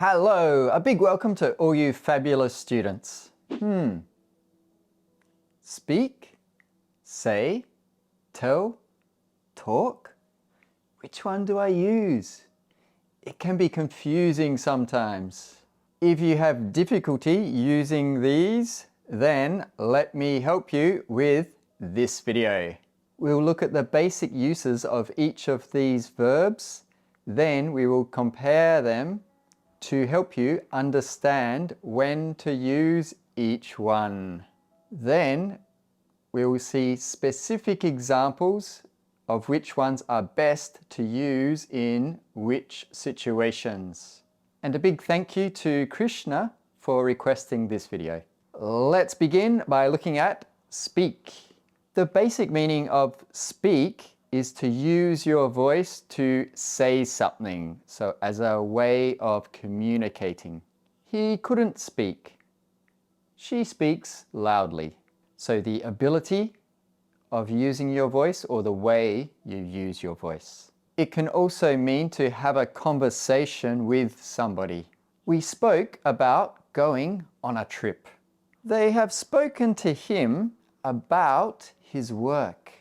Hello, a big welcome to all you fabulous students. Speak, say, tell, talk. Which one do I use? It can be confusing sometimes. If you have difficulty using these, then let me help you with this video. We'll look at the basic uses of each of these verbs, then we will compare them to help you understand when to use each one. Then we will see specific examples of which ones are best to use in which situations. And a big thank you to Krishna for requesting this video. Let's begin by looking at speak. The basic meaning of speak is to use your voice to say something, so as a way of communicating. He couldn't speak. She speaks loudly. So the ability of using your voice or the way you use your voice. It can also mean to have a conversation with somebody. We spoke about going on a trip. They have spoken to him about his work.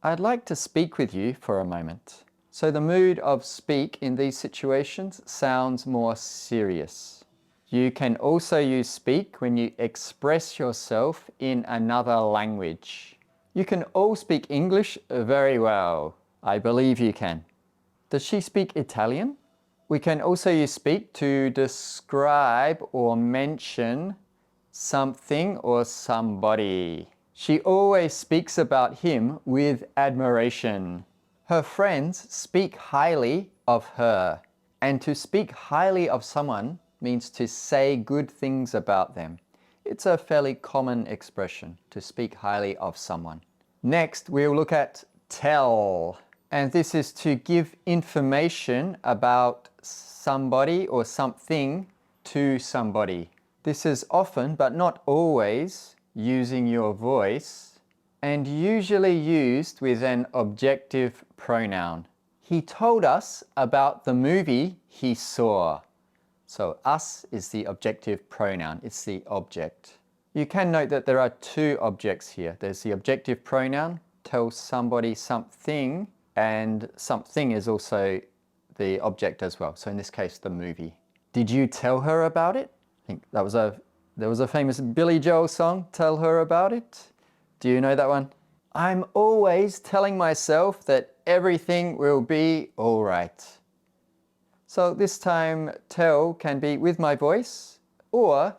I'd like to speak with you for a moment. So the mood of speak in these situations sounds more serious. You can also use speak when you express yourself in another language. You can all speak English very well. I believe you can. Does she speak Italian? We can also use speak to describe or mention something or somebody. She always speaks about him with admiration. Her friends speak highly of her. And to speak highly of someone means to say good things about them. It's a fairly common expression, to speak highly of someone. Next, we'll look at tell. And this is to give information about somebody or something to somebody. This is often, but not always, using your voice and usually used with an objective pronoun. He told us about the movie he saw. So us is the objective pronoun, it's the object. You can note that there are two objects here. There's the objective pronoun, tell somebody something, and something is also the object as well. So in this case, the movie. Did you tell her about it? I think there was a famous Billy Joel song, Tell Her About It. Do you know that one? I'm always telling myself that everything will be all right. So this time, tell can be with my voice, or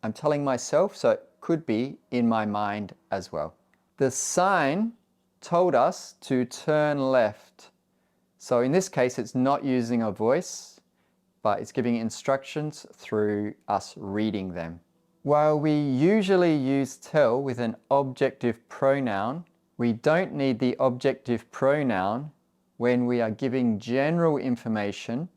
I'm telling myself, so it could be in my mind as well. The sign told us to turn left. So in this case, it's not using a voice, but it's giving instructions through us reading them. While we usually use tell with an objective pronoun, we don't need the objective pronoun when we are giving general information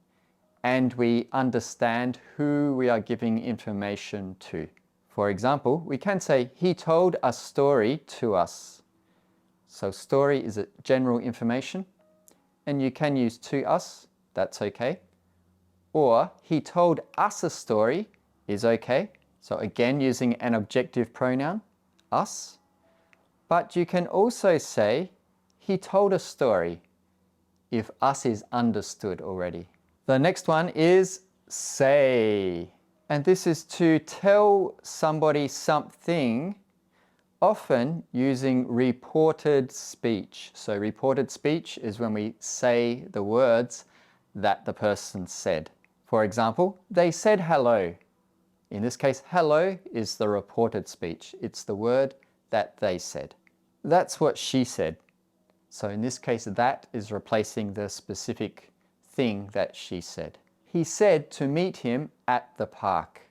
and we understand who we are giving information to. For example, we can say, he told a story to us. So story is a general information, and you can use to us, that's okay. Or he told us a story is okay. So again, using an objective pronoun, us. But you can also say, he told a story, if us is understood already. The next one is say. And this is to tell somebody something, often using reported speech. So reported speech is when we say the words that the person said. For example, they said hello. In this case, hello is the reported speech. It's the word that they said. That's what she said. So in this case, that is replacing the specific thing that she said. He said to meet him at the park.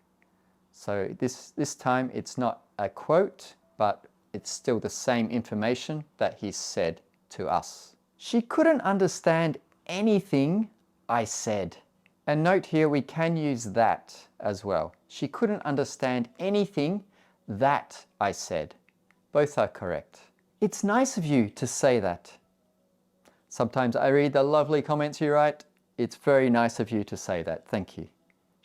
So this time it's not a quote, but it's still the same information that he said to us. She couldn't understand anything I said. And note here, we can use that as well. She couldn't understand anything that I said. Both are correct. It's nice of you to say that. Sometimes I read the lovely comments you write. It's very nice of you to say that. Thank you.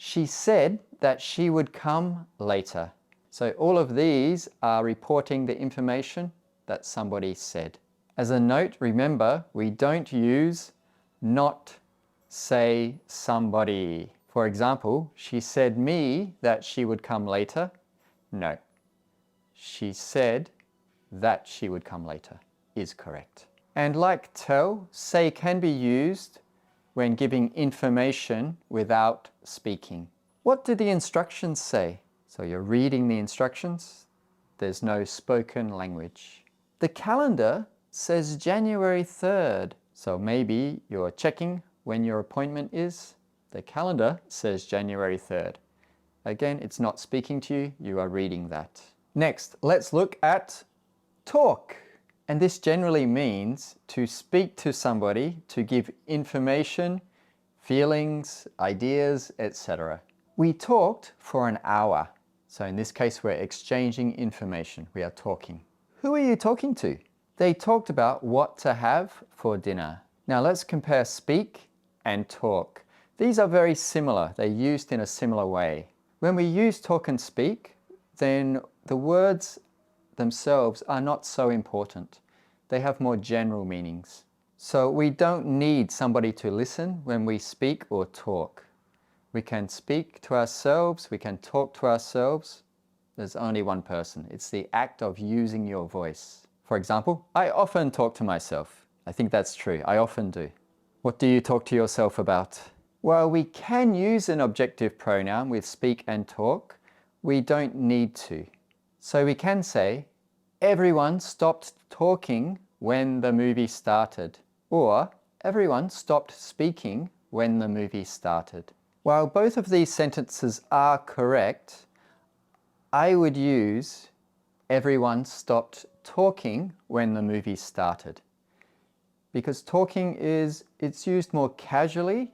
She said that she would come later. So all of these are reporting the information that somebody said. As a note, remember, we don't use not say somebody. For example, she said me that she would come later. No. She said that she would come later is correct. And like tell, say can be used when giving information without speaking. What do the instructions say? So you're reading the instructions. There's no spoken language. The calendar says January 3rd. So maybe you're checking when your appointment is. The calendar says January 3rd. Again, it's not speaking to you, you are reading that. Next, let's look at talk. And this generally means to speak to somebody, to give information, feelings, ideas, etc. We talked for an hour. So in this case, we're exchanging information. We are talking. Who are you talking to? They talked about what to have for dinner. Now let's compare speak and talk. These are very similar. They're used in a similar way. When we use talk and speak, then the words themselves are not so important. They have more general meanings. So we don't need somebody to listen when we speak or talk. We can speak to ourselves, we can talk to ourselves. There's only one person. It's the act of using your voice. For example, I often talk to myself. I think that's true. I often do. What do you talk to yourself about? Well, we can use an objective pronoun with speak and talk. We don't need to. So we can say, everyone stopped talking when the movie started. Or, everyone stopped speaking when the movie started. While both of these sentences are correct, I would use everyone stopped talking when the movie started. Because talking it's used more casually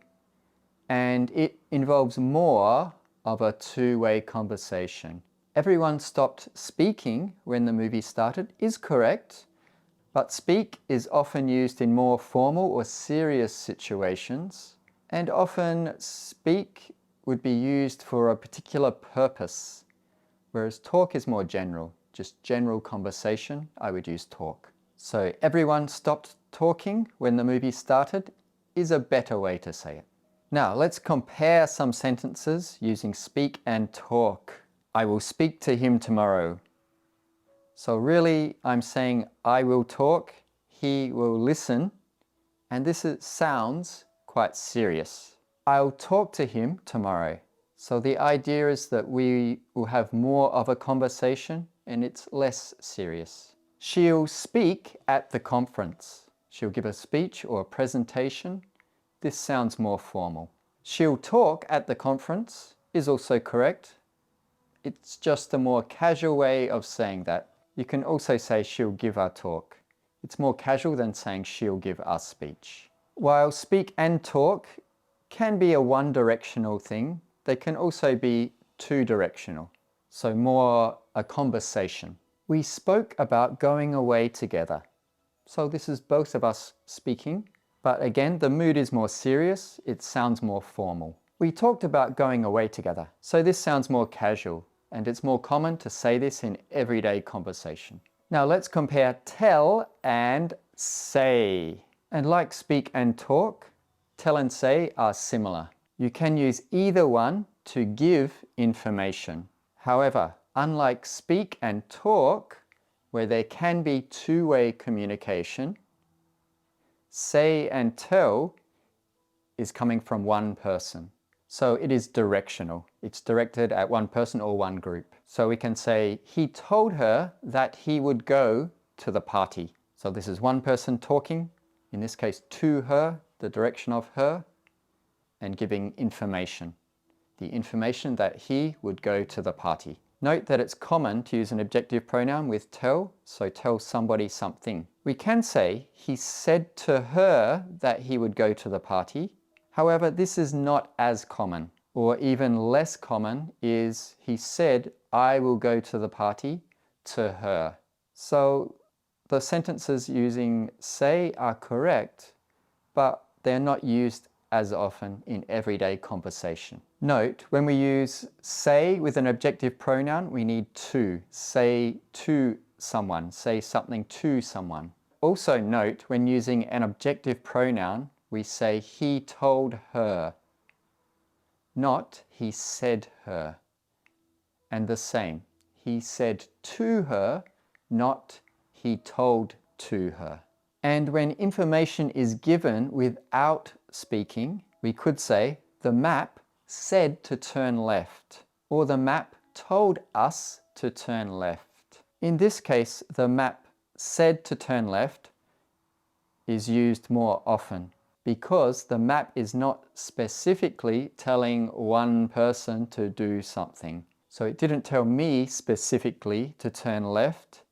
and it involves more of a two-way conversation. Everyone stopped speaking when the movie started is correct, but speak is often used in more formal or serious situations, and often speak would be used for a particular purpose, whereas talk is more general, just general conversation. I would use talk. So everyone stopped talking when the movie started is a better way to say it. Now let's compare some sentences using speak and talk. I will speak to him tomorrow. So really I'm saying I will talk, he will listen, and this sounds quite serious. I'll talk to him tomorrow. So the idea is that we will have more of a conversation and it's less serious. She'll speak at the conference. She'll give a speech or a presentation. This sounds more formal. She'll talk at the conference is also correct. It's just a more casual way of saying that. You can also say she'll give a talk. It's more casual than saying she'll give a speech. While speak and talk can be a one-directional thing, they can also be two-directional. So more a conversation. We spoke about going away together. So this is both of us speaking, but again, the mood is more serious. It sounds more formal. We talked about going away together. So this sounds more casual, and it's more common to say this in everyday conversation. Now let's compare tell and say. And like speak and talk, tell and say are similar. You can use either one to give information. However, unlike speak and talk, where there can be two-way communication, say and tell is coming from one person. So it is directional. It's directed at one person or one group. So we can say, he told her that he would go to the party. So this is one person talking, in this case to her, the direction of her, and giving information. The information that he would go to the party. Note that it's common to use an objective pronoun with tell, so tell somebody something. We can say, he said to her that he would go to the party. However, this is not as common, or even less common is he said, I will go to the party to her. So the sentences using say are correct, but they're not used as often in everyday conversation. Note, when we use say with an objective pronoun, we need to. Say to someone, say something to someone. Also note, when using an objective pronoun, we say he told her, not he said her. And the same, he said to her, not he told to her. And when information is given without speaking, we could say the map said to turn left, or the map told us to turn left. In this case, the map said to turn left is used more often because the map is not specifically telling one person to do something. So it didn't tell me specifically to turn left.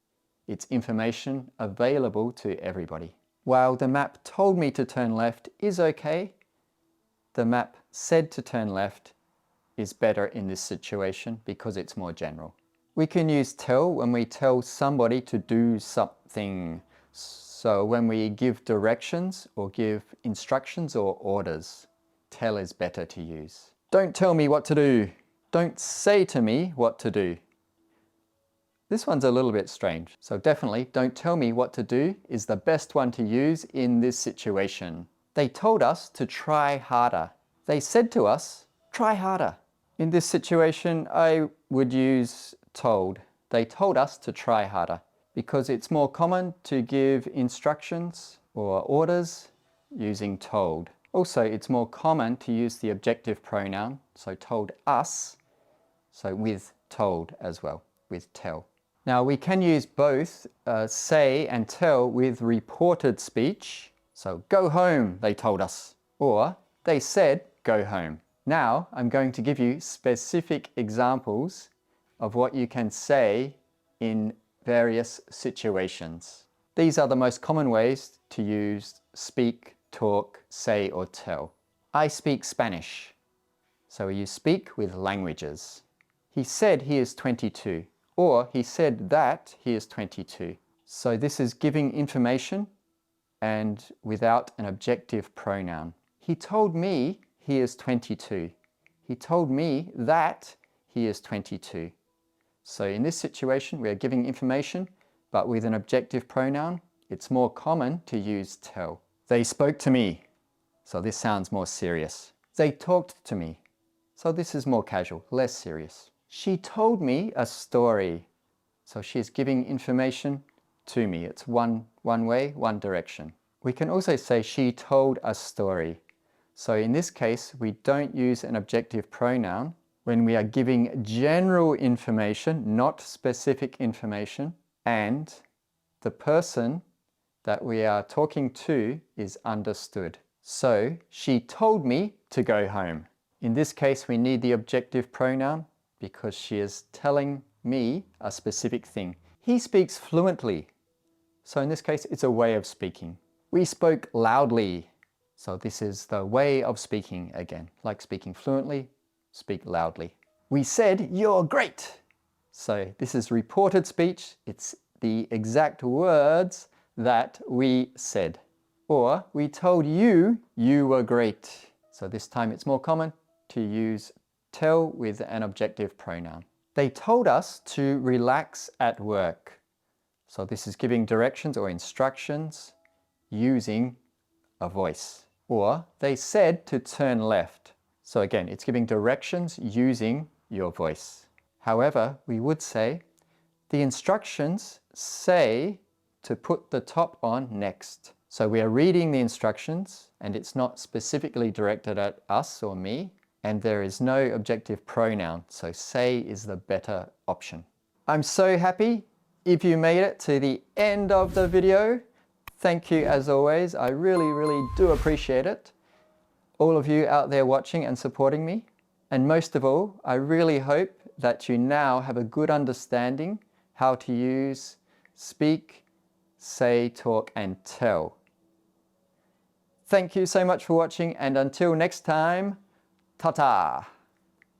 It's information available to everybody. While the map told me to turn left is okay, the map said to turn left is better in this situation because it's more general. We can use tell when we tell somebody to do something. So when we give directions or give instructions or orders, tell is better to use. Don't tell me what to do. Don't say to me what to do. This one's a little bit strange. So definitely don't tell me what to do is the best one to use in this situation. They told us to try harder. They said to us, try harder. In this situation, I would use told. They told us to try harder because it's more common to give instructions or orders using told. Also, it's more common to use the objective pronoun, so told us, so with told as well, with tell. Now we can use both say and tell with reported speech. So go home, they told us, or they said go home. Now I'm going to give you specific examples of what you can say in various situations. These are the most common ways to use speak, talk, say or tell. I speak Spanish. So you speak with languages. He said he is 22. Or he said that he is 22. So this is giving information and without an objective pronoun. He told me he is 22. He told me that he is 22. So in this situation, we are giving information, but with an objective pronoun, it's more common to use tell. They spoke to me. So this sounds more serious. They talked to me. So this is more casual, less serious. She told me a story. So she's giving information to me. It's one way, one direction. We can also say she told a story. So in this case, we don't use an objective pronoun when we are giving general information, not specific information, and the person that we are talking to is understood. So she told me to go home. In this case, we need the objective pronoun because she is telling me a specific thing. He speaks fluently. So in this case, it's a way of speaking. We spoke loudly. So this is the way of speaking again. Like speaking fluently, speak loudly. We said, you're great. So this is reported speech. It's the exact words that we said. Or we told you, you were great. So this time it's more common to use tell with an objective pronoun. They told us to relax at work. So this is giving directions or instructions using a voice. Or they said to turn left. So again, it's giving directions using your voice. However, we would say the instructions say to put the top on next. So we are reading the instructions and it's not specifically directed at us or me, and there is no objective pronoun, so say is the better option. I'm so happy if you made it to the end of the video. Thank you as always. I really do appreciate it. All of you out there watching and supporting me. And most of all, I really hope that you now have a good understanding how to use speak, say, talk, and tell. Thank you so much for watching, and until next time, ta-ta!